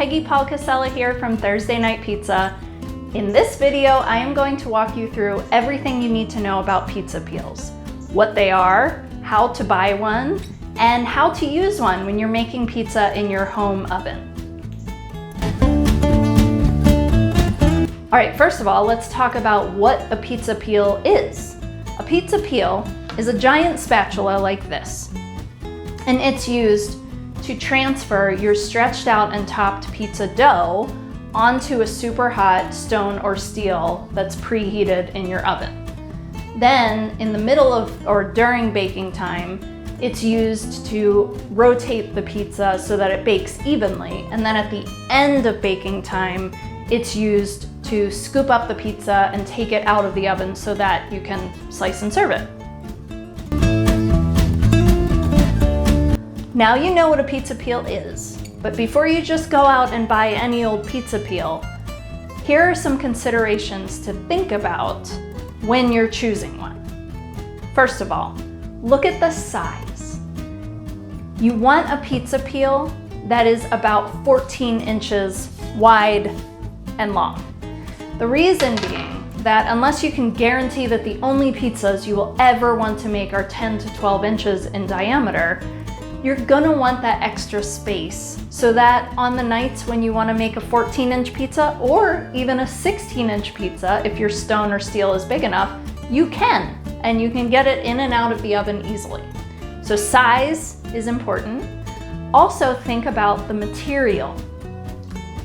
Peggy Palcasella here from Thursday Night Pizza. In this video, I am going to walk you through everything you need to know about pizza peels. What they are, how to buy one, and how to use one when you're making pizza in your home oven. All right, first of all, let's talk about what a pizza peel is. A pizza peel is a giant spatula like this, and it's used to transfer your stretched out and topped pizza dough onto a super hot stone or steel that's preheated in your oven. Then in the middle of or during baking time, it's used to rotate the pizza so that it bakes evenly. And then at the end of baking time, it's used to scoop up the pizza and take it out of the oven so that you can slice and serve it. Now you know what a pizza peel is, but before you just go out and buy any old pizza peel, here are some considerations to think about when you're choosing one. First of all, look at the size. You want a pizza peel that is about 14 inches wide and long. The reason being that unless you can guarantee that the only pizzas you will ever want to make are 10 to 12 inches in diameter, you're gonna want that extra space so that on the nights when you wanna make a 14-inch pizza or even a 16-inch pizza, if your stone or steel is big enough, you can, and you can get it in and out of the oven easily. So size is important. Also think about the material.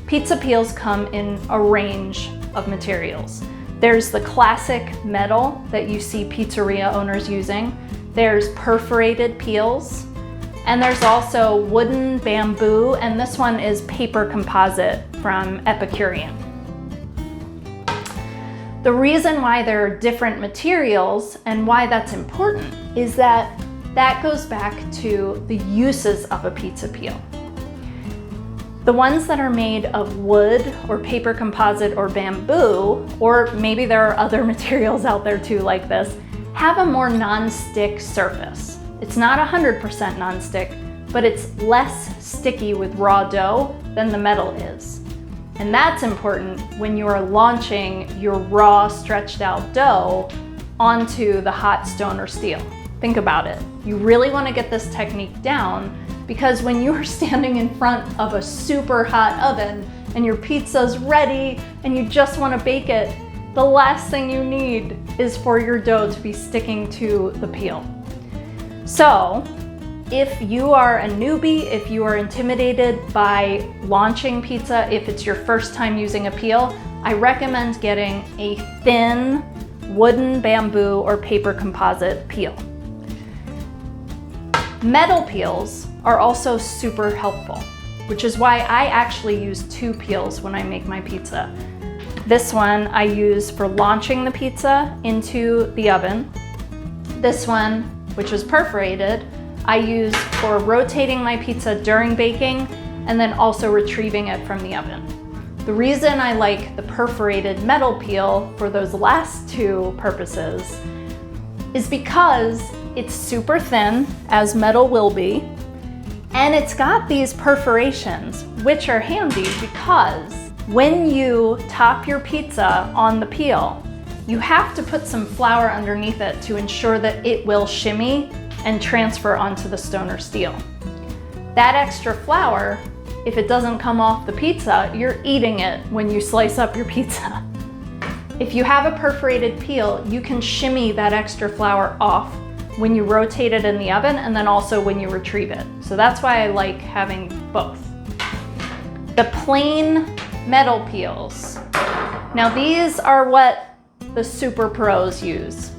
Pizza peels come in a range of materials. There's the classic metal that you see pizzeria owners using. There's perforated peels. And there's also wooden, bamboo, and this one is paper composite from Epicurean. The reason why there are different materials and why that's important is that goes back to the uses of a pizza peel. The ones that are made of wood or paper composite or bamboo, or maybe there are other materials out there too like this, have a more non-stick surface. It's not 100% non-stick, but it's less sticky with raw dough than the metal is. And that's important when you are launching your raw stretched out dough onto the hot stone or steel. Think about it. You really want to get this technique down because when you are standing in front of a super hot oven and your pizza's ready and you just want to bake it, the last thing you need is for your dough to be sticking to the peel. So, if you are a newbie, if you are intimidated by launching pizza, if it's your first time using a peel, I recommend getting a thin wooden, bamboo, or paper composite peel. Metal peels are also super helpful, which is why I actually use two peels when I make my pizza. This one I use for launching the pizza into the oven. This one, which is perforated, I use for rotating my pizza during baking and then also retrieving it from the oven. The reason I like the perforated metal peel for those last two purposes is because it's super thin, as metal will be, and it's got these perforations, which are handy because when you top your pizza on the peel, you have to put some flour underneath it to ensure that it will shimmy and transfer onto the stone or steel. That extra flour, if it doesn't come off the pizza, you're eating it when you slice up your pizza. If you have a perforated peel, you can shimmy that extra flour off when you rotate it in the oven and then also when you retrieve it. So that's why I like having both. The plain metal peels. Now these are what the super pros use.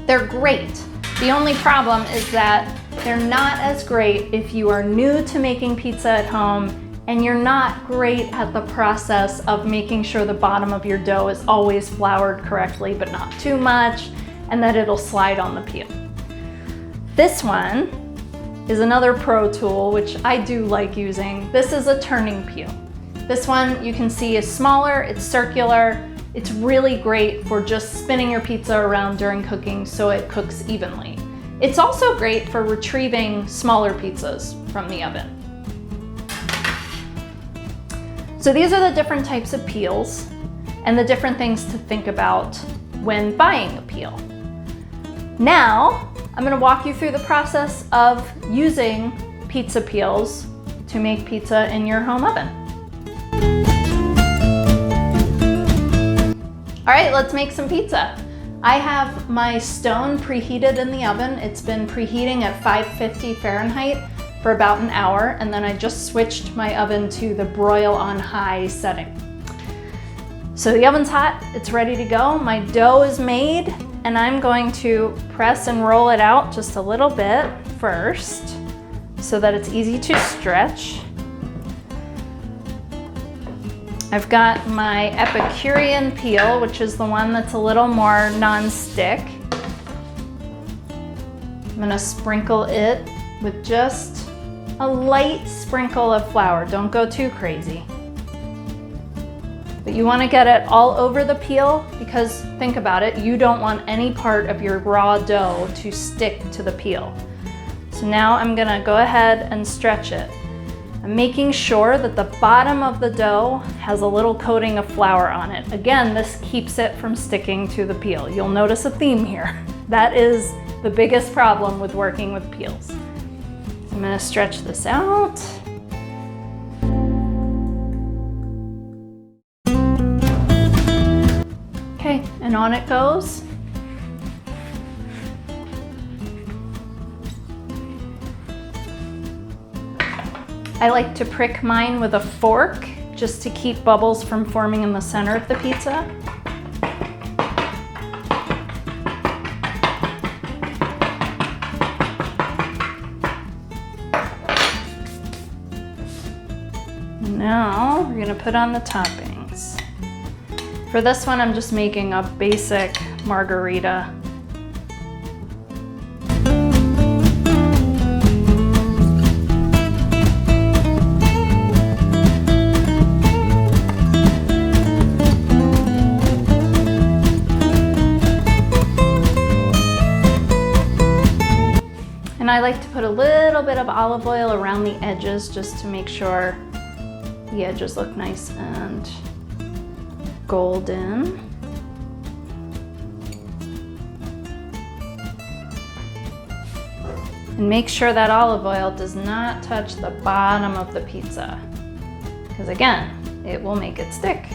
They're great. The only problem is that they're not as great if you are new to making pizza at home and you're not great at the process of making sure the bottom of your dough is always floured correctly but not too much and that it'll slide on the peel. This one is another pro tool which I do like using. This is a turning peel. This one you can see is smaller, it's circular. It's really great for just spinning your pizza around during cooking so it cooks evenly. It's also great for retrieving smaller pizzas from the oven. So these are the different types of peels and the different things to think about when buying a peel. Now, I'm gonna walk you through the process of using pizza peels to make pizza in your home oven. All right, let's make some pizza. I have my stone preheated in the oven. It's been preheating at 550 Fahrenheit for about an hour, and then I just switched my oven to the broil on high setting. So the oven's hot, it's ready to go. My dough is made, and I'm going to press and roll it out just a little bit first so that it's easy to stretch. I've got my Epicurean peel, which is the one that's a little more non-stick. I'm gonna sprinkle it with just a light sprinkle of flour. Don't go too crazy. But you wanna get it all over the peel because think about it, you don't want any part of your raw dough to stick to the peel. So now I'm gonna go ahead and stretch it. I'm making sure that the bottom of the dough has a little coating of flour on it. Again, this keeps it from sticking to the peel. You'll notice a theme here. That is the biggest problem with working with peels. I'm gonna stretch this out. Okay, and on it goes. I like to prick mine with a fork just to keep bubbles from forming in the center of the pizza. Now we're gonna put on the toppings. For this one, I'm just making a basic margarita. And I like to put a little bit of olive oil around the edges just to make sure the edges look nice and golden. And make sure that olive oil does not touch the bottom of the pizza, because again, it will make it stick.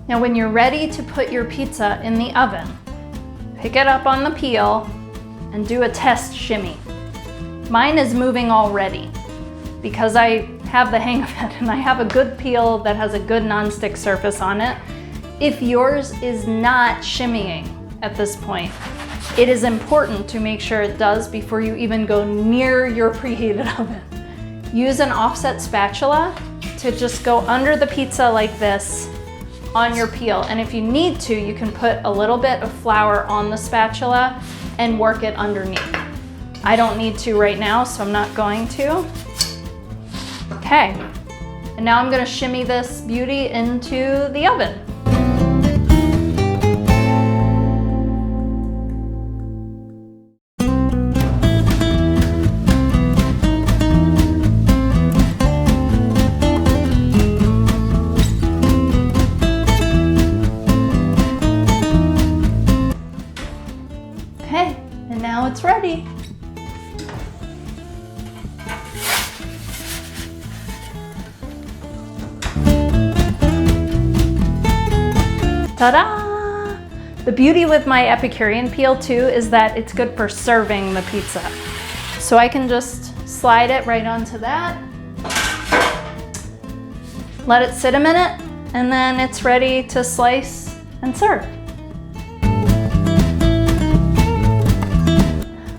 Now when you're ready to put your pizza in the oven, pick it up on the peel and do a test shimmy. Mine is moving already because I have the hang of it and I have a good peel that has a good non-stick surface on it. If yours is not shimmying at this point, it is important to make sure it does before you even go near your preheated oven. Use an offset spatula to just go under the pizza like this on your peel, and if you need to, you can put a little bit of flour on the spatula and work it underneath. I don't need to right now, so I'm not going to. Okay, and now I'm gonna shimmy this beauty into the oven. And now it's ready. Ta-da! The beauty with my Epicurean peel too is that it's good for serving the pizza. So I can just slide it right onto that, let it sit a minute, and then it's ready to slice and serve.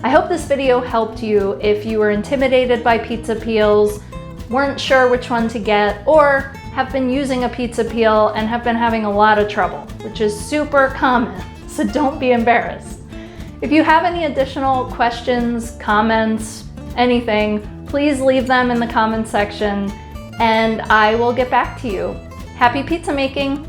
I hope this video helped you if you were intimidated by pizza peels, weren't sure which one to get, or have been using a pizza peel and have been having a lot of trouble, which is super common, so don't be embarrassed. If you have any additional questions, comments, anything, please leave them in the comments section and I will get back to you. Happy pizza making!